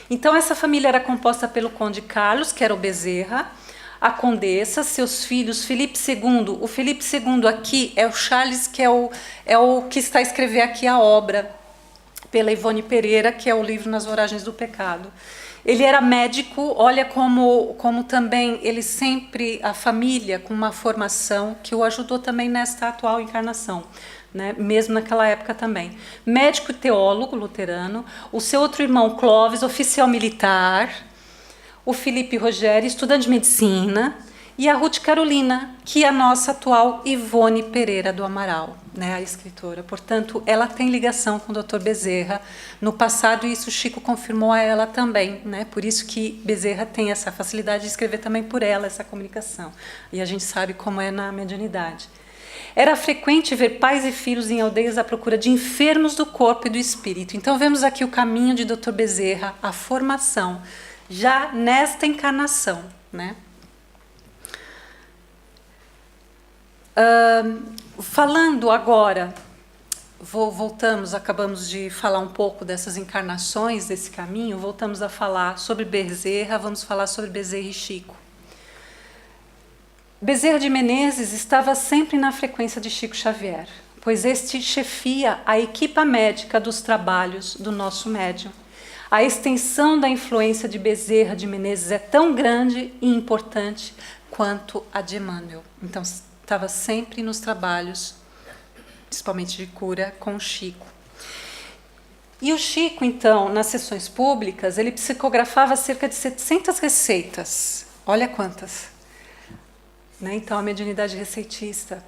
Speaker 3: Então, essa família era composta pelo conde Carlos, que era o Bezerra, a condessa, seus filhos, Felipe II. O Felipe II aqui é o Charles, que é o que está a escrever aqui a obra, pela Ivone Pereira, que é o livro Nas Voragens do Pecado. Ele era médico, olha como também ele sempre, a família com uma formação que o ajudou também nesta atual encarnação, né? Mesmo naquela época também. Médico e teólogo luterano, o seu outro irmão Clóvis, oficial militar, o Felipe Rogério, estudante de medicina, e a Ruth Carolina, que é a nossa atual Ivone Pereira do Amaral, né, a escritora. Portanto, ela tem ligação com o Dr. Bezerra no passado, e isso Chico confirmou a ela também, né? Por isso que Bezerra tem essa facilidade de escrever também por ela, essa comunicação. E a gente sabe como é na mediunidade. Era frequente ver pais e filhos em aldeias à procura de enfermos do corpo e do espírito. Então, vemos aqui o caminho de Dr. Bezerra, a formação, já nesta encarnação, né? Falando agora, acabamos de falar um pouco dessas encarnações, desse caminho, voltamos a falar sobre Bezerra, vamos falar sobre Bezerra e Chico. Bezerra de Menezes estava sempre na frequência de Chico Xavier, pois este chefia a equipa médica dos trabalhos do nosso médium. A extensão da influência de Bezerra de Menezes é tão grande e importante quanto a de Emmanuel. Então, estava sempre nos trabalhos, principalmente de cura, com o Chico. E o Chico, então, nas sessões públicas, ele psicografava cerca de 700 receitas. Olha quantas. Né? Então, a mediunidade receitista.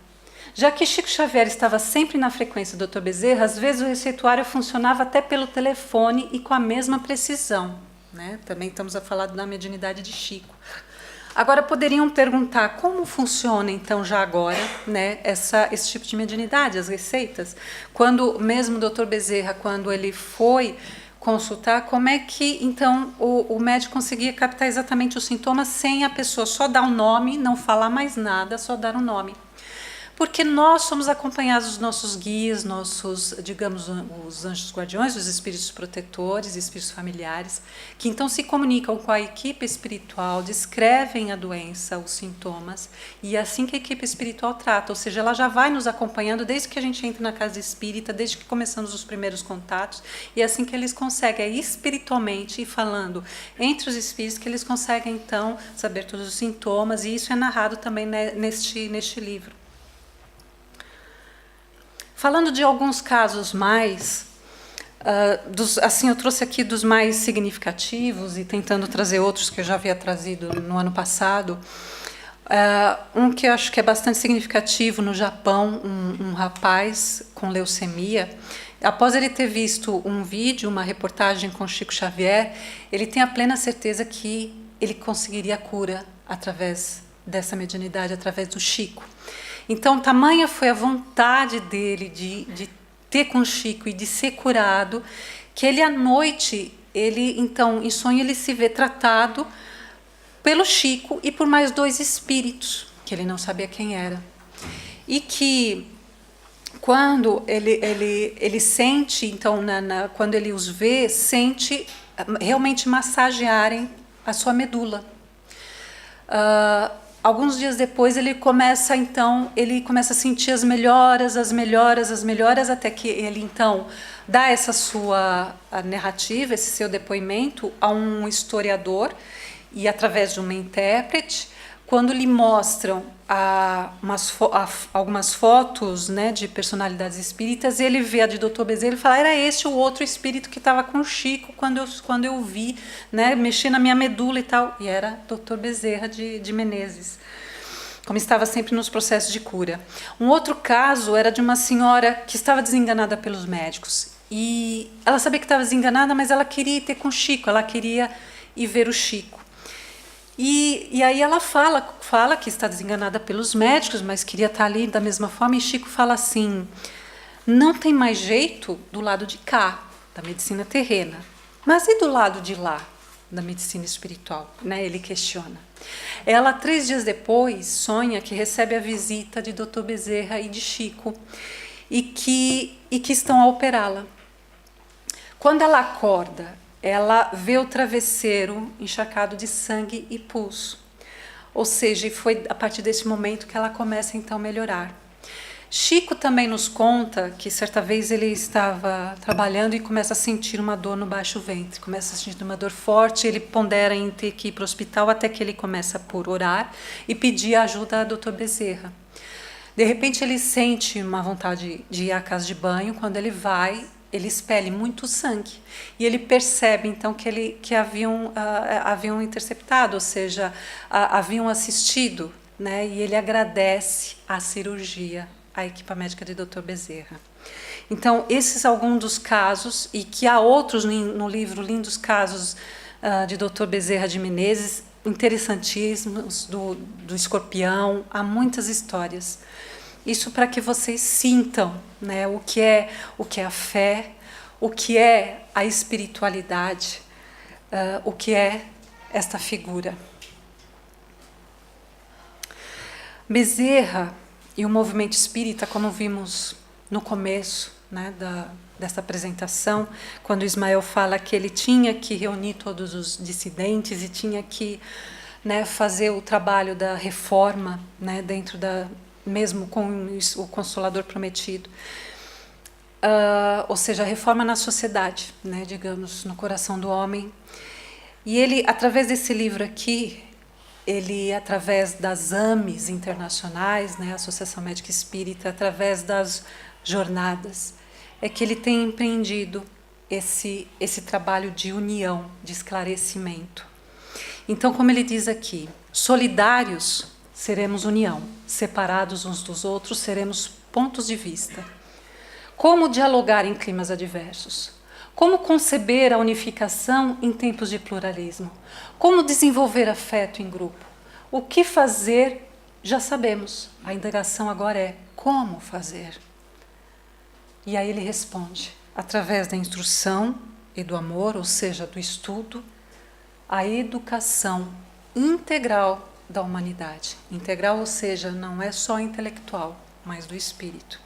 Speaker 3: Já que Chico Xavier estava sempre na frequência do Dr. Bezerra, às vezes o receituário funcionava até pelo telefone e com a mesma precisão. Né? Também estamos a falar da mediunidade de Chico. Agora, poderiam perguntar como funciona, então, já agora, né, esse tipo de mediunidade, as receitas? Quando, mesmo o doutor Bezerra, quando ele foi consultar, como é que, então, o médico conseguia captar exatamente os sintomas sem a pessoa só dar um nome, não falar mais nada, só dar um nome? Porque nós somos acompanhados dos nossos guias, nossos, digamos, os anjos guardiões, os espíritos protetores, espíritos familiares, que então se comunicam com a equipe espiritual, descrevem a doença, os sintomas, e é assim que a equipe espiritual trata, ou seja, ela já vai nos acompanhando desde que a gente entra na casa espírita, desde que começamos os primeiros contatos, e é assim que eles conseguem, espiritualmente, e falando entre os espíritos, que eles conseguem então saber todos os sintomas, e isso é narrado também neste livro. Falando de alguns casos mais, assim, eu trouxe aqui dos mais significativos e tentando trazer outros que eu já havia trazido no ano passado. Um que eu acho que é bastante significativo no Japão, um rapaz com leucemia. Após ele ter visto um vídeo, uma reportagem com Chico Xavier, ele tem a plena certeza que ele conseguiria a cura através dessa mediunidade, através do Chico. Então, tamanha foi a vontade dele de ter com Chico e de ser curado, que ele à noite, então, em sonho, ele se vê tratado pelo Chico e por mais 2 espíritos, que ele não sabia quem era. E que, quando ele sente, então, quando ele os vê, sente realmente massagearem a sua medula. Alguns dias depois ele começa a sentir as melhoras, até que ele então dá essa sua narrativa, esse seu depoimento a um historiador e através de uma intérprete, quando lhe mostram algumas fotos, né, de personalidades espíritas, ele vê a de Dr. Bezerra e fala, era esse o outro espírito que estava com o Chico quando eu vi, né, mexer na minha medula e tal, e era Dr. Bezerra de Menezes, como estava sempre nos processos de cura. Um outro caso era de uma senhora que estava desenganada pelos médicos, e ela sabia que estava desenganada, mas ela queria ir ter com o Chico, ela queria ir ver o Chico. E aí ela fala que está desenganada pelos médicos, mas queria estar ali da mesma forma, e Chico fala assim, não tem mais jeito do lado de cá, da medicina terrena, mas e do lado de lá? da medicina espiritual, né? Ele questiona. Ela, 3 dias depois, sonha que recebe a visita de Dr. Bezerra e de Chico e que estão a operá-la. Quando ela acorda, ela vê o travesseiro encharcado de sangue e pus. Ou seja, foi a partir desse momento que ela começa então a melhorar. Chico também nos conta que certa vez ele estava trabalhando e começa a sentir uma dor no baixo ventre, começa a sentir uma dor forte, ele pondera em ter que ir para o hospital até que ele começa por orar e pedir ajuda ao Dr. Bezerra. De repente ele sente uma vontade de ir à casa de banho, quando ele vai, ele expele muito sangue e ele percebe então que haviam interceptado, ou seja, haviam assistido, né? E ele agradece a cirurgia, a equipe médica de Dr. Bezerra. Então, esses são alguns dos casos, e que há outros no livro, lindos casos de Dr. Bezerra de Menezes, interessantíssimos, do escorpião, há muitas histórias. Isso para que vocês sintam, né, o que é a fé, o que é a espiritualidade, o que é esta figura. Bezerra e o movimento espírita, como vimos no começo, né, dessa apresentação, quando Ismael fala que ele tinha que reunir todos os dissidentes e tinha que, né, fazer o trabalho da reforma, né, dentro mesmo com o Consolador Prometido. Ou seja, a reforma na sociedade, né, digamos, no coração do homem. E ele, através desse livro aqui, ele, através das AMES internacionais, né, Associação Médica Espírita, através das jornadas, é que ele tem empreendido esse trabalho de união, de esclarecimento. Então, como ele diz aqui, solidários seremos união, separados uns dos outros seremos pontos de vista. Como dialogar em climas adversos? Como conceber a unificação em tempos de pluralismo? Como desenvolver afeto em grupo? O que fazer, já sabemos. A indagação agora é como fazer? E aí ele responde, através da instrução e do amor, ou seja, do estudo, a educação integral da humanidade. Integral, ou seja, não é só intelectual, mas do espírito.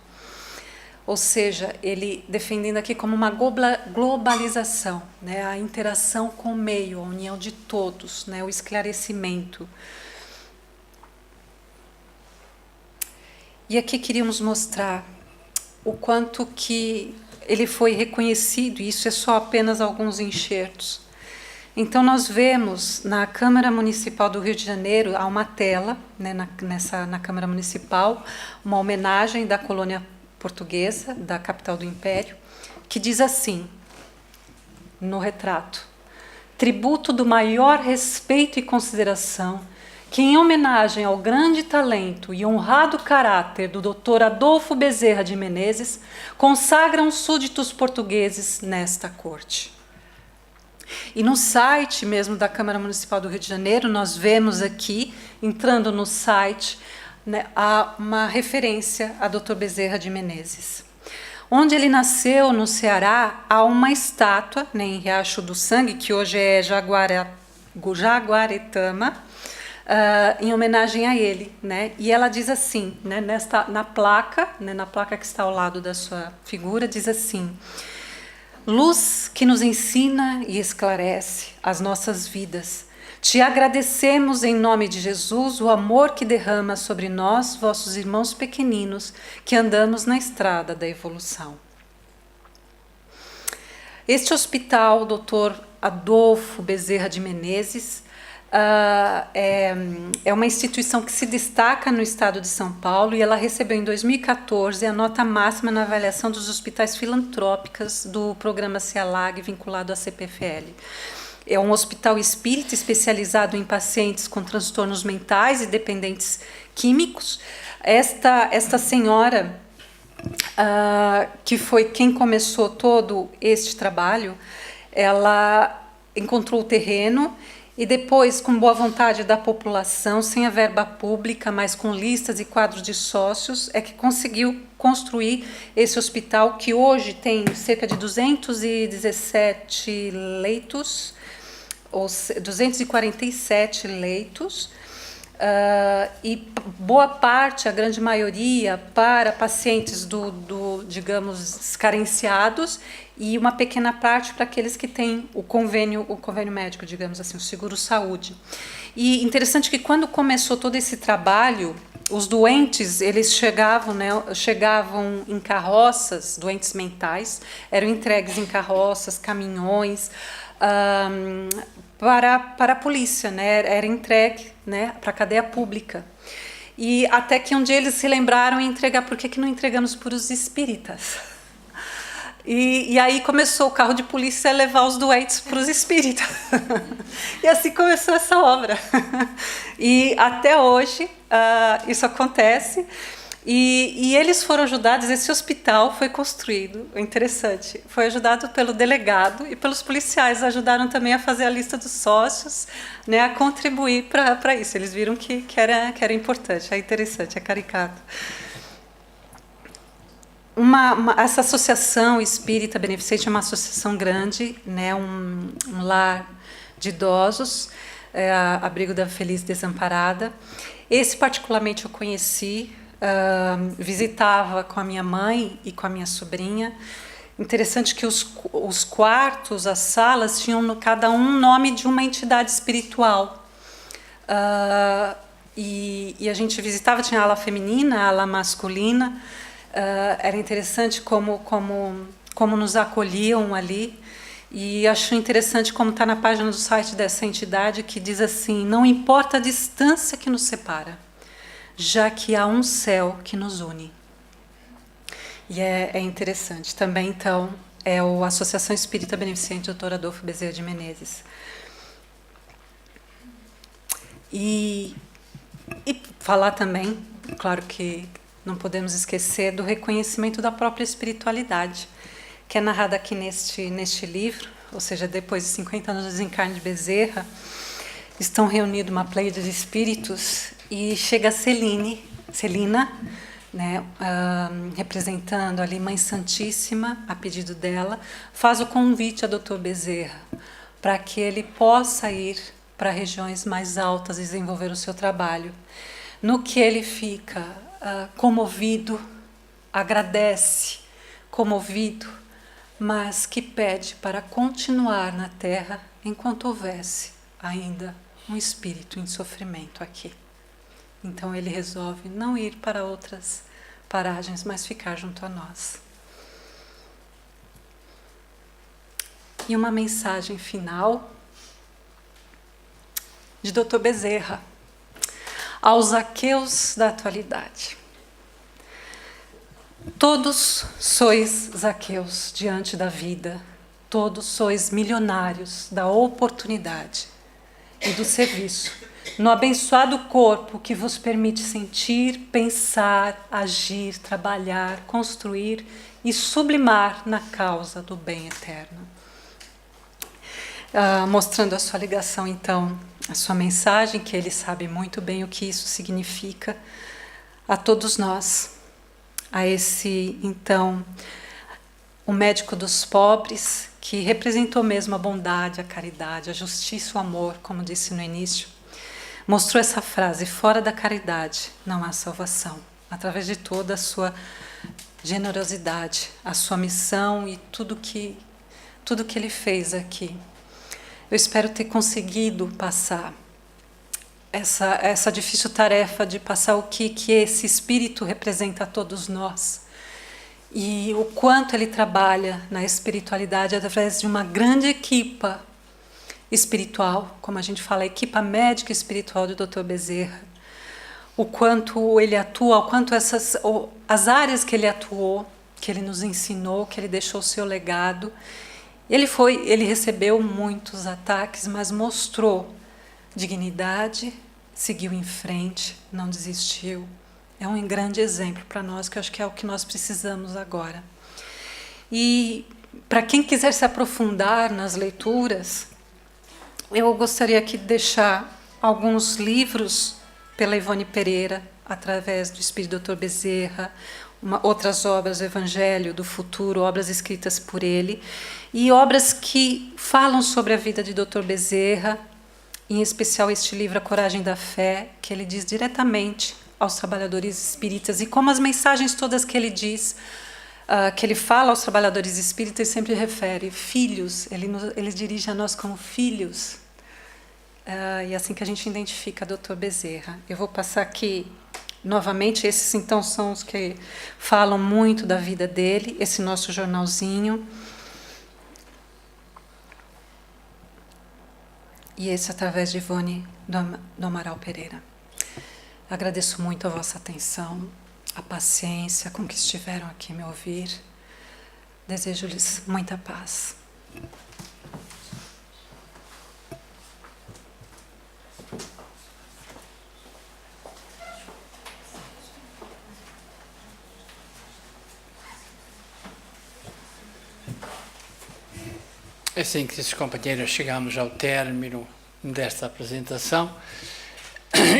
Speaker 3: Ou seja, ele defendendo aqui como uma globalização, né, a interação com o meio, a união de todos, né, o esclarecimento. E aqui queríamos mostrar o quanto que ele foi reconhecido, e isso é só apenas alguns enxertos. Então nós vemos na Câmara Municipal do Rio de Janeiro, há uma tela, né, na Câmara Municipal, uma homenagem da colônia portuguesa, da capital do Império, que diz assim, no retrato: tributo do maior respeito e consideração que, em homenagem ao grande talento e honrado caráter do Dr. Adolfo Bezerra de Menezes, consagram os súditos portugueses nesta corte. E no site mesmo da Câmara Municipal do Rio de Janeiro, nós vemos aqui, entrando no site, né, há uma referência a Dr. Bezerra de Menezes. Onde ele nasceu, no Ceará, há uma estátua, né, em Riacho do Sangue, que hoje é Jaguaretama, em homenagem a ele, né? E ela diz assim, né, na placa que está ao lado da sua figura, diz assim: luz que nos ensina e esclarece as nossas vidas, te agradecemos em nome de Jesus o amor que derrama sobre nós, vossos irmãos pequeninos, que andamos na estrada da evolução. Este hospital, Dr. Adolfo Bezerra de Menezes, é uma instituição que se destaca no estado de São Paulo, e ela recebeu em 2014 a nota máxima na avaliação dos hospitais filantrópicos do programa CEALAG vinculado à CPFL. É um hospital espírita especializado em pacientes com transtornos mentais e dependentes químicos. Esta senhora, que foi quem começou todo este trabalho, ela encontrou o terreno e depois, com boa vontade da população, sem a verba pública, mas com listas e quadros de sócios, é que conseguiu construir esse hospital, que hoje tem cerca de 217 leitos, 247 leitos, e boa parte, a grande maioria, para pacientes digamos, carenciados, e uma pequena parte para aqueles que têm o convênio médico, digamos assim, o seguro-saúde. E interessante que quando começou todo esse trabalho, os doentes, eles chegavam em carroças, doentes mentais, eram entregues em carroças, caminhões, para a polícia, né? Era entregue, né, para a cadeia pública. E até que um dia eles se lembraram em entregar, por que não entregamos para os espíritas? E aí começou o carro de polícia a levar os doentes para os espíritas. E assim começou essa obra. E até hoje isso acontece. E eles foram ajudados, esse hospital foi construído, interessante, foi ajudado pelo delegado e pelos policiais, ajudaram também a fazer a lista dos sócios, né, a contribuir para isso. Eles viram que era importante, é interessante, é caricato. Essa associação espírita beneficente é uma associação grande, né, um lar de idosos, abrigo da Feliz Desamparada. Esse particularmente eu conheci, visitava com a minha mãe e com a minha sobrinha. Interessante que os quartos, as salas, tinham cada um nome de uma entidade espiritual. E a gente visitava, tinha a ala feminina, a ala masculina. Era interessante como nos acolhiam ali. E acho interessante como está na página do site dessa entidade, que diz assim: não importa a distância que nos separa, já que há um céu que nos une. E é interessante. Também, então, é a Associação Espírita Beneficente Dr. Adolfo Bezerra de Menezes. E falar também, claro que não podemos esquecer, do reconhecimento da própria espiritualidade, que é narrada aqui neste livro, ou seja, depois de 50 anos do desencarne de Bezerra, estão reunidos uma pleiade de espíritos. E chega a Celina, né, representando ali Mãe Santíssima, a pedido dela, faz o convite a Dr. Bezerra para que ele possa ir para regiões mais altas e desenvolver o seu trabalho. No que ele fica comovido, agradece, comovido, mas que pede para continuar na Terra enquanto houvesse ainda um espírito em sofrimento aqui. Então ele resolve não ir para outras paragens, mas ficar junto a nós. E uma mensagem final de Dr. Bezerra aos Zaqueus da atualidade. Todos sois Zaqueus diante da vida, todos sois milionários da oportunidade e do serviço, no abençoado corpo que vos permite sentir, pensar, agir, trabalhar, construir e sublimar na causa do bem eterno. Mostrando a sua ligação, então, a sua mensagem, que ele sabe muito bem o que isso significa a todos nós. A esse, então, o médico dos pobres, que representou mesmo a bondade, a caridade, a justiça, o amor, como disse no início, mostrou essa frase: fora da caridade não há salvação. Através de toda a sua generosidade, a sua missão e tudo que ele fez aqui. Eu espero ter conseguido passar essa difícil tarefa de passar o que esse espírito representa a todos nós. E o quanto ele trabalha na espiritualidade através de uma grande equipa espiritual, como a gente fala, a equipa médica espiritual do Dr. Bezerra. O quanto ele atua, o quanto as áreas que ele atuou, que ele nos ensinou, que ele deixou o seu legado. Ele recebeu muitos ataques, mas mostrou dignidade, seguiu em frente, não desistiu. É um grande exemplo para nós, que eu acho que é o que nós precisamos agora. E para quem quiser se aprofundar nas leituras, eu gostaria aqui de deixar alguns livros pela Ivone Pereira, através do Espírito Dr. Bezerra, outras obras do Evangelho, do Futuro, obras escritas por ele, e obras que falam sobre a vida de Dr. Bezerra, em especial este livro A Coragem da Fé, que ele diz diretamente aos trabalhadores espíritas, e como as mensagens todas que ele diz, que ele fala aos trabalhadores espíritas, sempre refere filhos, ele dirige a nós como filhos, e é assim que a gente identifica Dr. Bezerra. Eu vou passar aqui novamente, esses então são os que falam muito da vida dele, esse nosso jornalzinho. E esse através de Ivone do Amaral Pereira. Agradeço muito a vossa atenção, a paciência com que estiveram aqui me ouvir. Desejo-lhes muita paz.
Speaker 4: Assim que esses companheiros chegamos ao término desta apresentação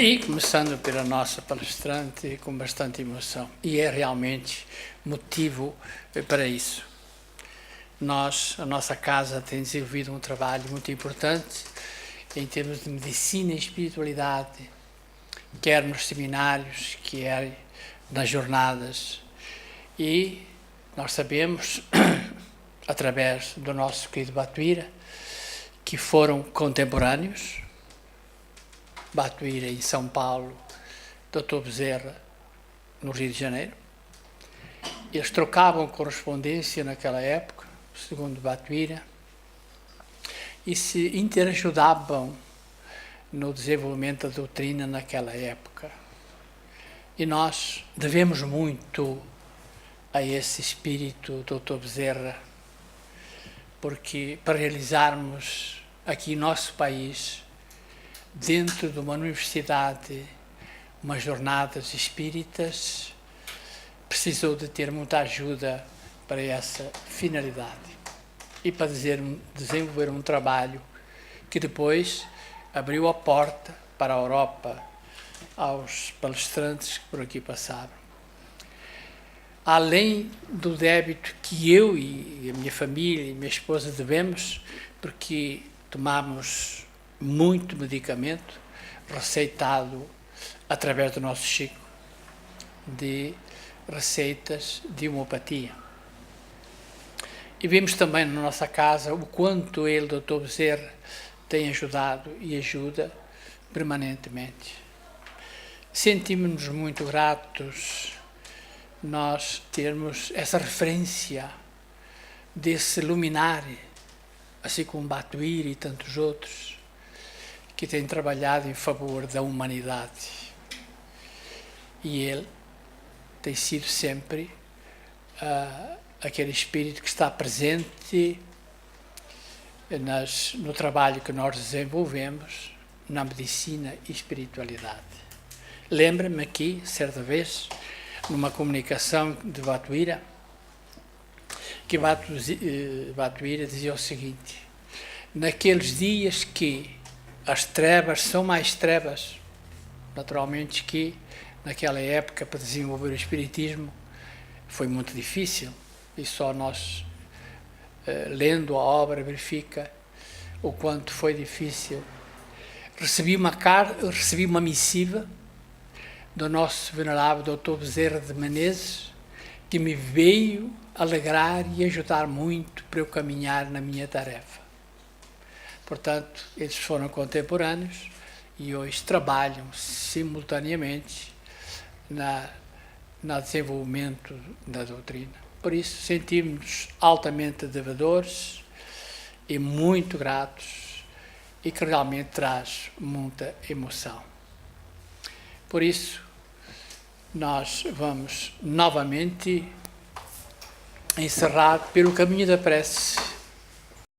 Speaker 4: e começando pela nossa palestrante com bastante emoção, e é realmente motivo para isso. A nossa casa tem desenvolvido um trabalho muito importante em termos de medicina e espiritualidade, quer nos seminários, quer nas jornadas, e nós sabemos através do nosso querido Batuíra, que foram contemporâneos, Batuíra em São Paulo, Dr. Bezerra no Rio de Janeiro. Eles trocavam correspondência naquela época, segundo Batuíra, e se interajudavam no desenvolvimento da doutrina naquela época. E nós devemos muito a esse espírito, Dr. Bezerra, porque para realizarmos aqui no nosso país, dentro de uma universidade, umas jornadas espíritas, precisou de ter muita ajuda para essa finalidade e para desenvolver um trabalho que depois abriu a porta para a Europa aos palestrantes que por aqui passaram. Além do débito que eu e a minha família e minha esposa devemos, porque tomamos muito medicamento receitado através do nosso Chico, de receitas de homeopatia. E vimos também na nossa casa o quanto ele, Dr. Bezerra, tem ajudado e ajuda permanentemente. Sentimos-nos muito gratos nós termos essa referência desse luminário, assim como Batuíra e tantos outros, que têm trabalhado em favor da humanidade. E ele tem sido sempre aquele espírito que está presente no trabalho que nós desenvolvemos na medicina e espiritualidade. Lembra-me aqui, certa vez, numa comunicação de Batuíra, que Batuíra dizia o seguinte: naqueles dias que as trevas são mais trevas, naturalmente que naquela época para desenvolver o espiritismo foi muito difícil, e só nós lendo a obra verifica o quanto foi difícil. Recebi uma missiva do nosso venerável Dr. Bezerra de Menezes, que me veio alegrar e ajudar muito para eu caminhar na minha tarefa. Portanto, eles foram contemporâneos e hoje trabalham simultaneamente no desenvolvimento da doutrina. Por isso, sentimos-nos altamente devedores e muito gratos, e que realmente traz muita emoção. Por isso, nós vamos novamente encerrar pelo caminho da prece.